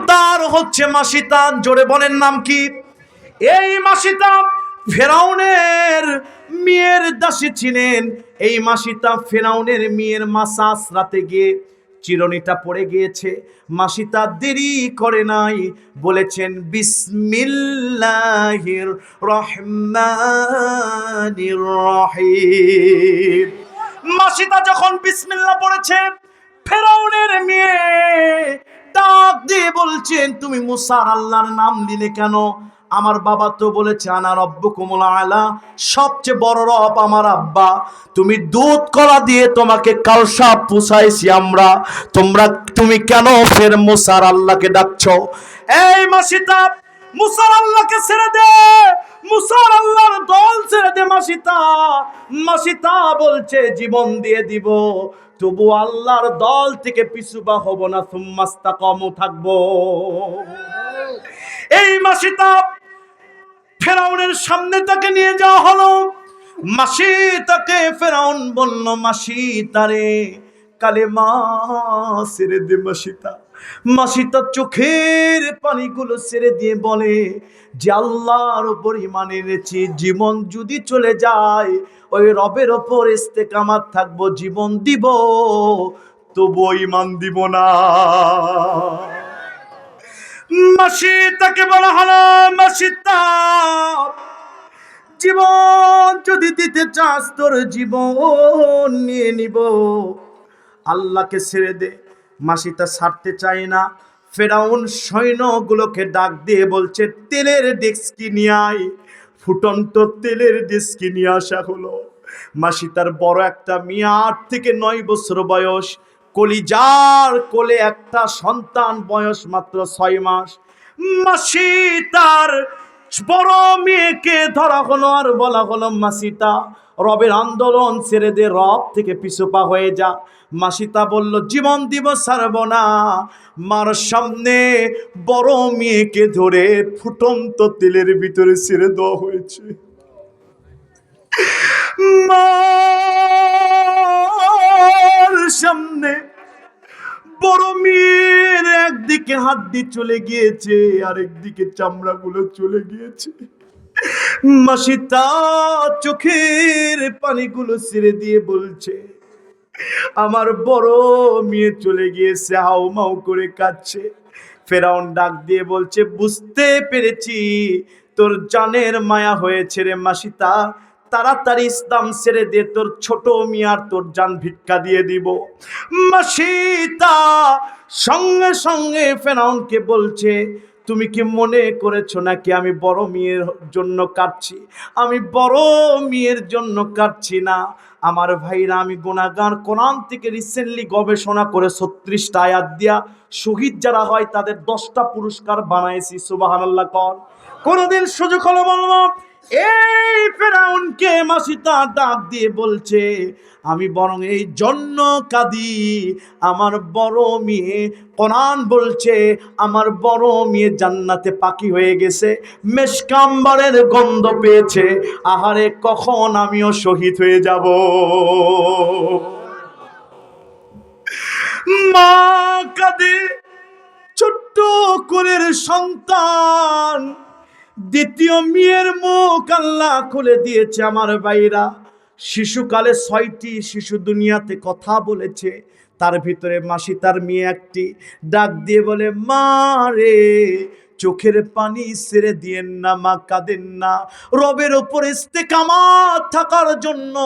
তার হচ্ছে মাসিতা। জোরে বলেন নাম কি? এই মাসিতা ফেরাউনের মেয়ের দাসী ছিলেন। এই মাসিতা ফেরাউনের মেয়ের মাসা আশ্রাতে গিয়ে চিরুনিটা পড়ে গিয়েছে। মাসিতা দেরি করে নাই, বলেছেন বিসমিল্লাহির রহমানির রহিম। মাসিতা যখন বিসমিল্লাহ পড়েছে, ফেরাউনের মেয়ে ডাক দিয়ে বলছেন, তুমি মুসার আল্লাহর নাম দিলে কেন? আমার বাবা তো বলেছে আনা রব্বুকুমুল আলা, সবচেয়ে বড় রব আমার আব্বা। তুমি দুধ কলা দিয়ে তোমাকে কালসাপ পুষাইছি আমরা, তুমি কেন ফের মুসার আল্লাহকে ডাকছো? এই মাসিতা, মুসার আল্লাহকে ছেড়ে দে, মুসার আল্লাহর দল ছেড়ে দে। মাসিতা বলছে জীবন দিয়ে দিব, তবু আল্লাহর দল থেকে পিছুবা হব না, সুম্মাস্তাকামু থাকবো। এই মাসিতা ফেরাউনের সামনে তাকে নিয়ে যাওয়া হলো। মাসিতাকে ফেরাউন বলল, মাসিতারে কালেমা ছেড়ে দে মাসিতা। মাসিতা চোখের পানিগুলো ছেড়ে দিয়ে বলে যে আল্লাহর উপর ঈমান এনেছি, জীবন যদি চলে যায় ওই রবের ওপর ইস্তেকামাত থাকবো, জীবন দিব তবু ঈমান দিব না। মাসিতাকে বলা হলো, মাসিতা জীবন যদি দিতে চাস তোর জীবন নিয়ে নিব, আল্লাহকে ছেড়ে দে। মাসিতা ছাড়তে চায় না। ফেরাউন সৈন্যগুলোকে ডাক দিয়ে বলছে, তেলের ডেস্কি নিয়ে আয়। ফুটন্ত তেলের ডেস্কি নিয়ে আসা হলো। মাসিতার বড় একটা মেয়ে, 8 থেকে 9 বছর বয়স, কলিজার কোলে একটা সন্তান, বয়স মাত্র 6 মাস। মাসিতার বড় মেয়েকে ধরা হলো আর বলা হলো, মাসিতা রবের আন্দোলন ছেড়ে দে, রব থেকে পিছুপা হয়ে যা। মাসিতা বলল, জীবন দিব, ছাড়ব না। মার সামনে বড় মেয়েকে ধরে ফুটন্ত তেলের ভিতরে ছেড়ে দেওয়া হয়েছে। মার সামনে বড় মেয়ের একদিকে হাড্ডি চলে গিয়েছে, আরেকদিকে চামড়াগুলো চলে গিয়েছে। মাসিতা চোখের পানিগুলো ছেড়ে দিয়ে বলছে, আমার বড় মেয়ে চলে গিয়েছে, হাউমাউ করে কাঁদছে। ফেরাউন ডাক দিয়ে বলছে, বুঝতে পেরেছি তোর জানের মায়া হয়েছে রে মাসিতা, তাড়াতাড়ি ইসলাম ছেড়ে দে, তোর ছোট মিয়ার তোর জান ভিক্ষা দিয়ে দিব। মাসিতা সঙ্গে সঙ্গে ফেরাউনকে বলছে, তুমি কি মনে করেছো নাকি আমি বড় মেয়ের জন্য কাঁদছি? আমি বড় মেয়ের জন্য কাঁদছি না আমার ভাইরা। আমি গুনাহগার, কোরআন থেকে রিসেন্টলি গবেষণা করে 36টা আয়াত দিয়া শহীদ যারা হয় তাদের 10টা পুরস্কার বানাইছি। সুবহানাল্লাহ কর। কোনদিন সুযোগ হলো বলবো। এই ফেরাউনকে মাসিতা ডাক দিয়ে বলছে, আমি বরং এই জন্য কাঁদি, আমার বড় মেয়ে, কোরআন বলছে আমার বড় মেয়ে জান্নাতে পাখি হয়ে গেছে, মেশকাম্বারের গন্ধ পেয়েছে, আহারে কখন আমিও শহীদ হয়ে যাব। মা কাঁদে, ছোট্ট কোলের সন্তান, দ্বিতীয় মেয়ের মুখ আল্লাহ খুলে দিয়েছে। আমার ভাইরা, শিশুকালে 6টি শিশু দুনিয়াতে কথা বলেছে, তার ভিতরে মাসিতার মেয়ে একটি। ডাক দিয়ে বলে, মা রে চোখের পানি ছেড়ে দিয়েন না, মা কাঁদেন না। রবের ওপর ইস্তেকামাত থাকার জন্য,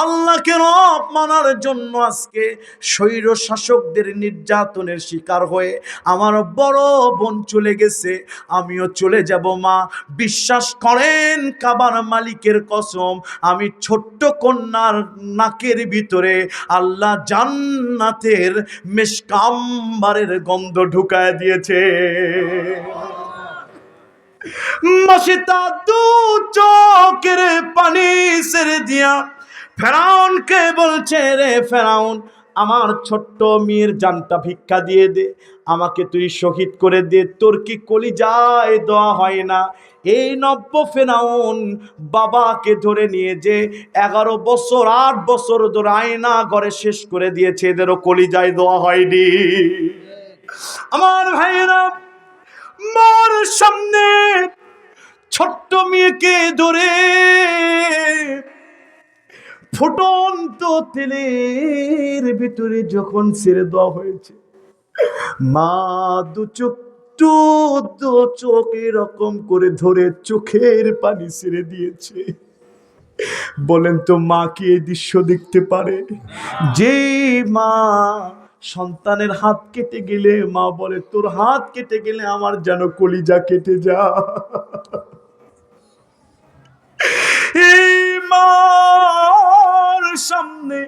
আল্লাহকে রব মানার জন্য আজকে স্বৈর শাসকদের নির্যাতনের শিকার হয়ে আমার বড় বোন চলে গেছে, আমিও চলে যাব মা। বিশ্বাস করেন কাবার মালিকের কসম, আমি ছোট্ট কন্যার নাকের ভিতরে আল্লাহ জান্নাতের মেশকাম্বারের গন্ধ ঢুকায় দিয়েছে। মাসিতা দু চোখের পানি ছেড়ে দিয়া ফেরাউনকে বলছে, রে ফেরাউন, আমার ছোট্ট মেয়ের জানটা ভিক্ষা দিয়ে দে, আমাকে তুই শহীদ করে দে, তোর কি কলিজায় দেওয়া হয় না? এই নব্য ফেরাউন বাবাকে ধরে নিয়ে যে 11 বছর 8 বছর ধরে আয়না ঘরে শেষ করে দিয়েছে, এদেরও কলিজায় দেওয়া হয়নি। আমার ভাইরা, মার সামনে ছোট্ট মেয়েকে ধরে ফুটন্ত তেলের ভিতরে যখন ছেড়ে দেওয়া হয়েছে, মা দু চোখ এরকম করে ধরে চোখের পানি ছেড়ে দিয়েছে। বলেন তো, মা কি এই দৃশ্য দেখতে পারে? যে মা সন্তানের হাত কেটে গেলে মা বলে, তোর হাত কেটে গেলে আমার যেন কলিজা কেটে যা। এই মার সামনে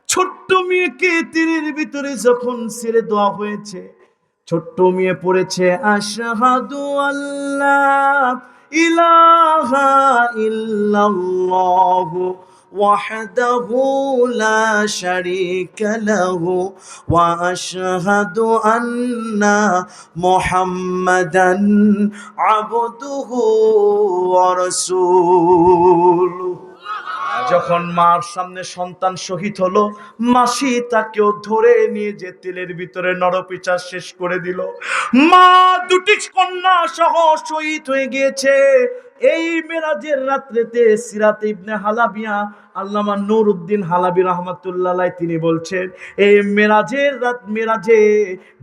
ছোট্ট মেয়েকে তীরের ভিতরে যখন ছেড়ে দেওয়া হয়েছে, ছোট্ট মেয়ে পড়েছে আশহাদু আল্লাহ ইলাহা ইল্লাল্লাহু ওয়াহদাহু লা শারীকা লাহু ওয়া আশহাদু আন্না মুহাম্মাদান আবদুহু ওয়া রাসূলুহু। যখন মার সামনে সন্তান শহীদ হলো, মাসি তাকেও ধরে নিয়ে যে তেলের ভিতরে নরপিচার শেষ করে দিল। মা দুটি কন্যা সহ শহীদ হয়ে গিয়েছে। এই মেরাজের রাত্রেতে সিরাত ইবনে হালাবিয়া আল্লামা নুরউদ্দিন হালাবি রহমাতুল্লাহ আলাইহি তিনি বলছেন, এই মেরাজের রাত, মেরাজে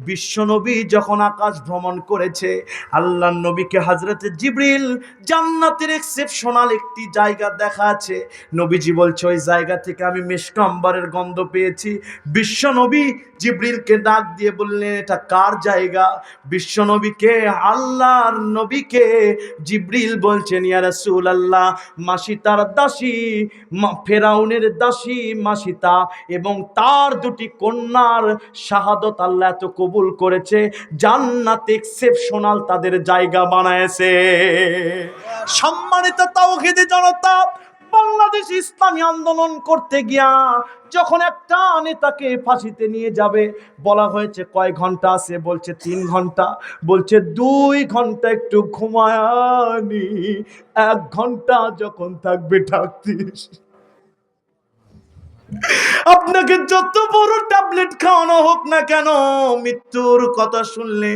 বিশ্বনবী যখন আকাশ ভ্রমণ করেছে, আল্লাহর নবীকে হযরতে জিবরিল জান্নাতের এক্সেপশনাল একটি জায়গা দেখা আছে। নবীজি বলছে, ওই জায়গা থেকে আমি মিশক আম্বরের গন্ধ পেয়েছি। বিশ্বনবী জিবরিলকে ডাক দিয়ে বললেন, এটা কার জায়গা? বিশ্বনবীকে, আল্লাহর নবীকে জিবরিল বলছেন, ইয়া রাসূলুল্লাহ, মাসিতার দাসী, ফেরাউনের দাসী মাসিতা এবং তার দুটি কন্যার শাহাদত আল্লাহ এত কবুল করেছে, জান্নাতে এক্সেপশনাল তাদের জায়গা বানায়েছে। সম্মানিত তাওহীদি জনতা, বাংলাদেশ ইসলামী আন্দোলন করতে গিয়া যখন একটা নেতাকে ফাঁসিতে নিয়ে যাবে, বলা হয়েছে কয় ঘন্টা আছে? বলছে 3 ঘন্টা। বলছে 2 ঘন্টা একটু ঘুমায়ানি, 1 ঘন্টা যখন থাকবে থাকতিস। আপনাকে যত বড় ট্যাবলেট খাওয়ানো হোক না কেন, মৃত্যুর কথা শুনলে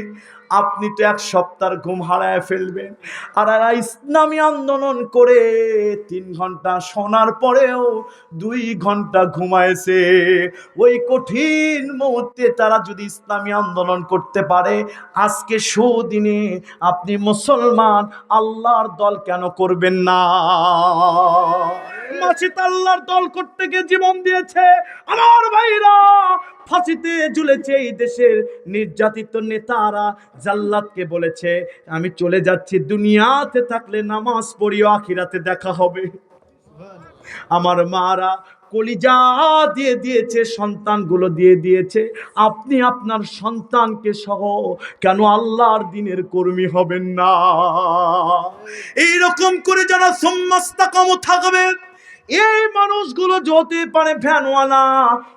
আপনি তো 1 সপ্তাহ ঘুম হারায় ফেলবেন। আর এরা ইসলামী আন্দোলন করে 3 ঘন্টা শোনার পরেও 2 ঘন্টা ঘুমাইছে। ওই কঠিন মুহূর্তে তারা যদি ইসলামী আন্দোলন করতে পারে, আজকে সুদিনে আপনি মুসলমান, আল্লাহর দল কেন করবেন না? মাসিদ আল্লাহর দল করতে গিয়ে জীবন দিয়েছে। আমার ভাইরা, ফাঁসিতে ঝুলেছে এই দেশের নির্যাতিত নেতারা জাল্লাদকে বলেছে, আমি চলে যাচ্ছি, দুনিয়াতে থাকলে নামাজ পড়িও, আখিরাতে দেখা হবে। আমার মারা কলিজা দিয়ে দিয়েছে, সন্তানগুলো দিয়ে দিয়েছে। আপনি আপনার সন্তানকে সহ কেন আল্লাহর দিনের কর্মী হবেন না? এইরকম করে যারা সুম্মাস্তাকামু থাকবে, এই মানুষগুলো হতে পারে ভ্যানওয়ালা,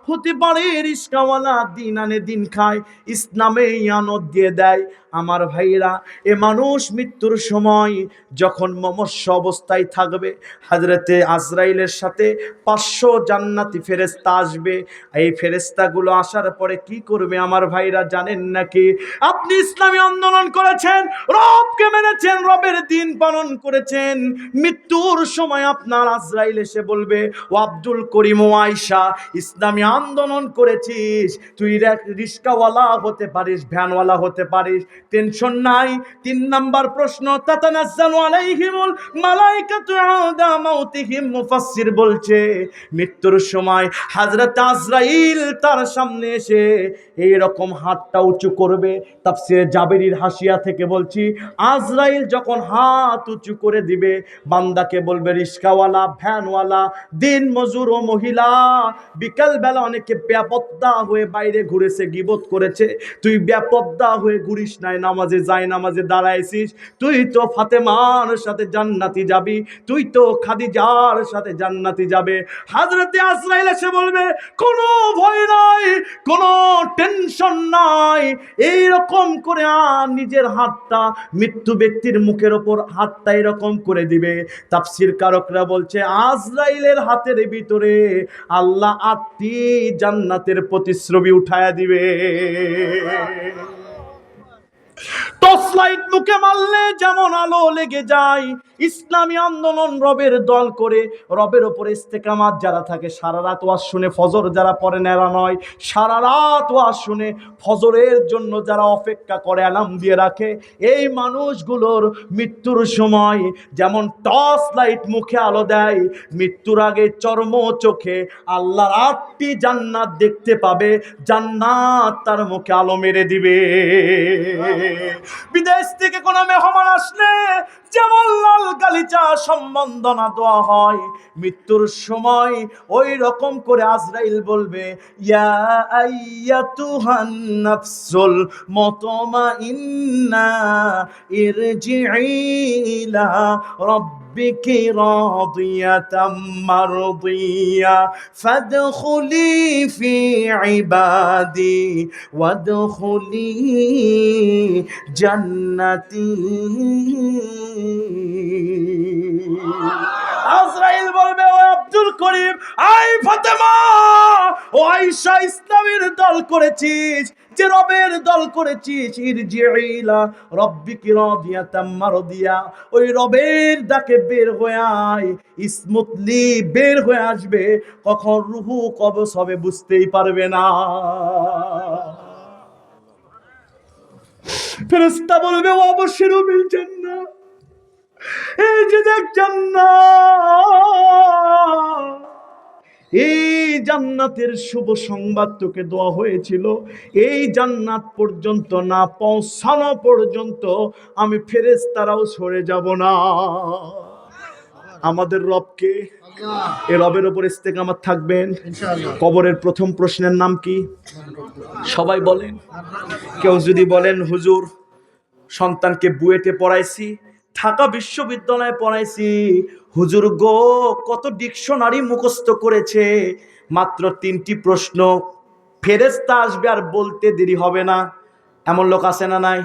হতে পারে রিস্কাওয়ালা, দিন আনে দিন খায়, ইসলামে ইয়ানত দিয়ে দেয়। আমার ভাইরা, এ মানুষ মৃত্যুর সময় যখন মমস্য অবস্থায় থাকবে, হযরতে আজরাইলের সাথে 500 জান্নাতি ফেরেশতা আসবে। এই ফেরেশতাগুলো আসার পরে কি করবে আমার ভাইরা জানেন নাকি? আপনি ইসলামী আন্দোলন করেছেন, রবকে মেনেছেন, রবের দিন পালন করেছেন, মৃত্যুর সময় আপনার আজরাইল এসে বলবে, ও আব্দুল করিম ও আয়েশা, ইসলামী আন্দোলন করেছিস, তুই রিস্কাওয়ালা হতে পারিস, ভ্যানওয়ালা হতে পারিস, টেনশন নাই। 3 নাম্বার প্রশ্ন, তাতানাজ্জালু আলাইহিমুল মালাইকাতু ইনদা মাউতিহিম। মুফাসসির বলছে, মৃত্যুর সময় হযরত আজরাইল তার সামনে এসে এই রকম হাতটা উঁচু করবে। তাফসীরে জাবেরীর হাসিয়া থেকে বলছি, আজরাইল যখন হাত উঁচু করে দিবে, বান্দাকে বলবে, রিস্কাওয়ালা, ভ্যানওয়ালা, দিন মজুর ও মহিলা, বিকাল বেলা অনেকে বেপত্তা হয়ে বাইরে ঘুরেছে, গীবত করেছে, তুই বেপত্তা হয়ে ঘুরিস না, নাই, নামাজে যাই নামাজে দাঁড়াইছিস, তুই তো ফাতেমার সাথে জান্নাতি যাবি, তুই তো খাদিজার সাথে জান্নাতি যাবে। হযরতে আজরাইল এসে বলবে কোনো ভয় নাই, কোনো টেনশন নাই। এইরকম করে নিজের হাতটা মৃত্যু ব্যক্তির মুখের ওপর হাতটা এরকম করে দিবে। তাফসীর কারকরা বলছে আজরাইলের হাতের ভিতরে আল্লাহ 8টি জান্নাতের প্রতিশ্রুতি উঠায়া দিবে। টর্চ লাইট মুখে মারলে যেমন আলো লেগে যায়, ইসলামী আন্দোলন রবের দল করে রবের ওপরে ইস্তেকামাত যারা থাকে, সারা রাত ওয়াজ শুনে ফজর যারা পড়ে নেরা নয়, সারা রাত ওয়াজ শুনে ফজরের জন্য যারা অপেক্ষা করে অ্যালার্ম দিয়ে রাখে, এই মানুষগুলোর মৃত্যুর সময় যেমন টর্চ লাইট মুখে আলো দেয়, মৃত্যুর আগে চর্ম চোখে আল্লাহর 8টি জান্নাত দেখতে পাবে, জান্নাত তার মুখে আলো মেরে দিবে। বিদেশ থেকে কোন মেহমান আসলে যেমন লাল গালিচা সম্বন্ধনা দেওয়া হয়, মৃত্যুর সময় ওই রকম করে আজরাইল বলবে ইয়া আইয়াতুহান নাফসুল মুতমাইন্না ইরজিই ইলা রাব্বিকি রাদিয়াতাম মারদিয়া ফাদখুলি ফি ইবাদি ওয়াদখুলি জান্নাতি। আজরাইল বলবে ও আব্দুল করিম, আই ফাতেমা, ও আয়েশা, ইসলামের দল করেছিস, যে রবের দল করেছিস, ইরজিইলা রাব্বিকি রাদিয়াতাম মারদিয়া, ওই রবের ডাকে বের হয়ে আয়, স্মুথলি বের হয়ে আসবে, কখন রুহু কবজ হবে বুঝতেই পারবে না। ফেরেশতা বলবে ও অবশ্যই বিল জান্নাহ, এই যে দেখ জান্নাত, এই জান্নাতের শুভ সংবাদ তোকে দেওয়া হয়েছিল, এই জান্নাত পর্যন্ত না পৌঁছানো পর্যন্ত আমি ফেরেশতারাও সরে যাব না। আমাদের রবকে, এই রবের উপর ইস্তেকামাত থাকবেন ইনশাআল্লাহ। কবরের প্রথম প্রশ্নের নাম কি সবাই বলেন? কেউ যদি বলেন হুজুর সন্তানকে বুয়েটে পড়াইছি, ঢাকা বিশ্ববিদ্যালয়ে পড়াইছি, হুজুর গো কত ডিকশনারি মুখস্থ করেছে, মাত্র 3টি প্রশ্ন, ফেরেশতা আসবে আর বলতে দেরি হবে না, এমন লোক আছে না নাই?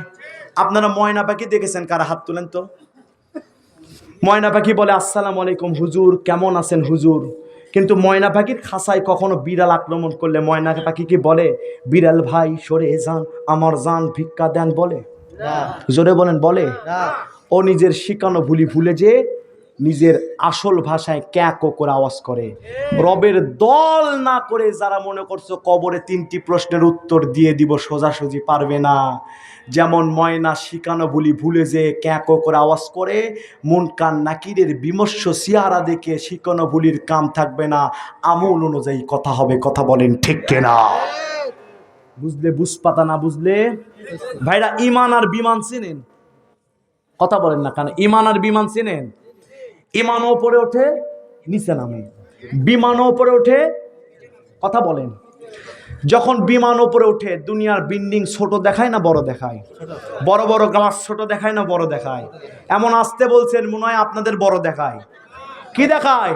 আপনারা ময়না পাখি দেখেছেন? কারা হাত তুলেন তো। ময়না পাখি বলে আসসালামু আলাইকুম হুজুর, কেমন আছেন হুজুর? কিন্তু ময়না পাখির খাঁচায় কখনো বিড়াল আক্রমণ করলে ময়না পাখি কি বলে বিড়াল ভাই সরে যান, আমার জান ভিক্ষা দেন? বলে? জোরে বলেন, বলে? ও নিজের শিখানো ভুলে যে নিজের আসল ভাষায় ক্যাকো করে আওয়াজ করে। রবের দল না করে যারা মনে করছো কবরে 3টি প্রশ্নের উত্তর দিয়ে দিব, সোজাসুজি পারবে না। যেমন ময়না শিখানো ভুলে যে ক্যাকো করে আওয়াজ করে, মুনকার নাকিরের বিমর্ষ চেহারা দেখে শিখানো ভুলির কাম থাকবে না, আমল অনুযায়ী কথা হবে। কথা বলেন ঠিক কিনা? বুঝলে বুঝপাতা, না বুঝলে ভাইরা ইমান আর বিমান চিনেন? কথা বলেন না কেন? ইমান আর বিমান চিনেন? ইমানও উপরে ওঠে নিচে নামে, বিমানও উপরে ওঠে। কথা বলেন। যখন বিমান উপরে ওঠে দুনিয়ার বিল্ডিং ছোট দেখায় না বড় দেখায়? বড় বড় গাছ ছোট দেখায় না বড় দেখায়? এমন আসতে বলছেন মনে হয় আপনাদের বড় দেখায়। কি দেখায়?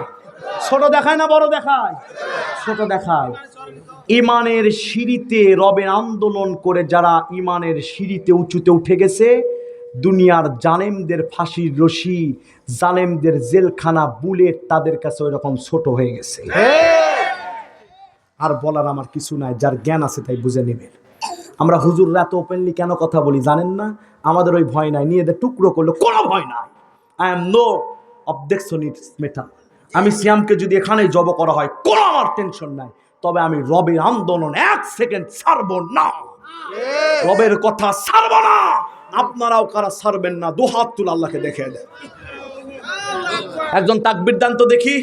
ছোট দেখায় না বড় দেখায়? ছোট দেখায়। ইমানের সিঁড়িতে রবের আন্দোলন করে যারা ইমানের সিঁড়িতে উঁচুতে উঠে গেছে, দুনিয়ার জালেমদের ফাঁসির রশি, জালেমদের জেলখানা, বুলেট তাদের কাছে ওই রকম ছোট হয়ে গেছে। আর বলার আমার কিছু নাই, যার জ্ঞান আছে তাই বুঝে নেবেন। আমরা হুজুররা এত ওপেনলি কেন কথা বলি জানেন না? আমাদের ওই ভয় নাই, নিয়ে টুকরো করলে কোনো ভয় নাই। আই এম নো অবজেকশনিস্ট মেটা। আমি সিয়ামকে যদি এখানে জব করা হয় কোনো আমার টেনশন নাই, তবে আমি রবের আন্দোলন 1 সেকেন্ড ছাড়বো না, রবের কথা ছাড়বো না। আপনারাও কারা ছাড়বেন না? 2 হাত তুলে আল্লাহকে দেখে দেন। একজন তাকবীর দেন তো দেখি।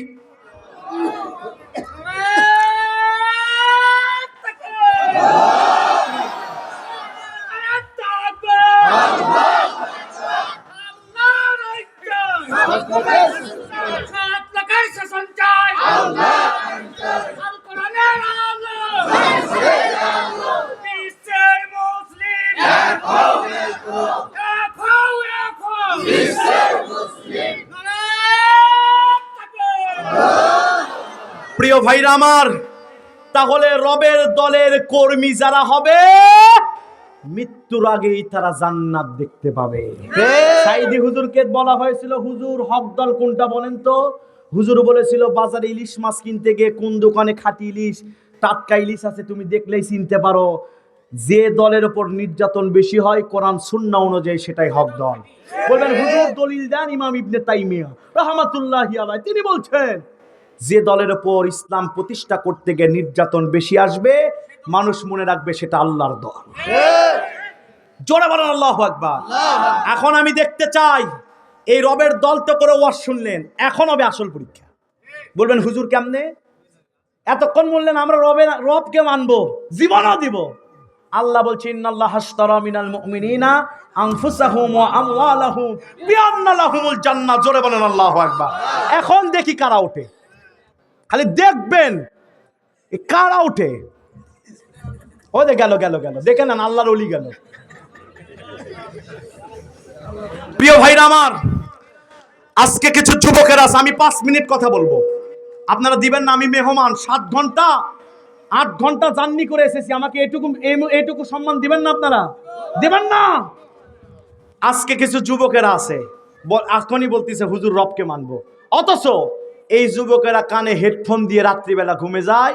প্রিয় ভাইরা আমার, তাহলে রবের দলের কর্মী যারা হবে মৃত্যুর আগেই তারা জান্নাত দেখতে পাবে। সাইদি হুজুরকে বলা হয়েছিল, হুজুর হক দল কোনটা বলেন তো? হুজুর বলেছিল, বাজারে ইলিশ মাছ কিনতে গিয়ে কোন দোকানে খাঁটি ইলিশ, টাটকা ইলিশ আছে তুমি দেখলেই চিনতে পারো। যে দলের উপর নির্যাতন বেশি হয় কোরআন সুন্নাহ অনুযায়ী সেটাই হক দল। বলবেন হুজুর দলিল দেন, ইমাম ইবনে তাইমিয়া রাহমাতুল্লাহি আলাইহি তিনি বলছেন, যে দলের উপর ইসলাম প্রতিষ্ঠা করতে গিয়ে নির্যাতন বেশি আসবে, মানুষ মনে রাখবে সেটা আল্লাহর দল। জোরে বলেন আল্লাহু আকবার। এখন আমি দেখতে চাই, এই রবের দল তো করে ওয়াজ শুনলেন, এখন হবে আসল পরীক্ষা। বলবেন হুজুর কেমনে? এতক্ষণ বললেন আমরা রবকে মানবো, জীবনও দিব। আল্লাহ বলছে, ইন্নাল্লাহ আশতারা মিনাল মুমিনিনা আনফুসাহুম ওয়া আমওয়ালাহুম বিআন্না লাহুমুল জান্নাহ। জোরে বলেন আল্লাহু আকবার। এখন দেখি কারা ওঠে, খালি দেখবেন কারা ওঠে। ও দে গেল গেল গেল, দেখে নেন আল্লাহর ওলি গেল। প্রিয় ভাইরা আমার, আজকে কিছু যুবকের আছে, আমি 5 মিনিট কথা বলবো, আপনারা দিবেন না? আমি মেহমান, 7 ঘন্টা 8 ঘন্টা জার্নি করে এসেছি, আমাকে এটুকু সম্মান দিবেন না? আপনারা দিবেন না? আজকে কিছু যুবকেরা আছে এখনই বলতেছে হুজুর রবকে মানবো, অথচ এই যুবকেরা কানে হেডফোন দিয়ে রাত্রিবেলা ঘুমে যায়,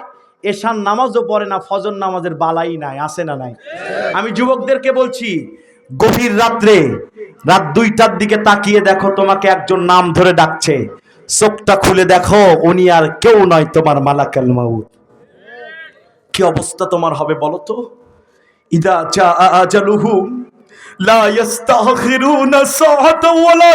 এশার নামাজও পড়ে না, ফজর নামাজের বালাই নাই, আছে না নাই? আমি যুবকদেরকে বলছি, গভীর রাত্রে রাত 2টার দিকে তাকিয়ে দেখো, তোমাকে একজন নাম ধরে ডাকছে, চোখটা খুলে দেখো, উনি আর কেউ নয়, তোমার মালাকুল মাউত। কি অবস্থা তোমার হবে বলো তো? ইদা জা আজালুহুম লা ইস্তাখিরুনা সাআতাও ওয়া লা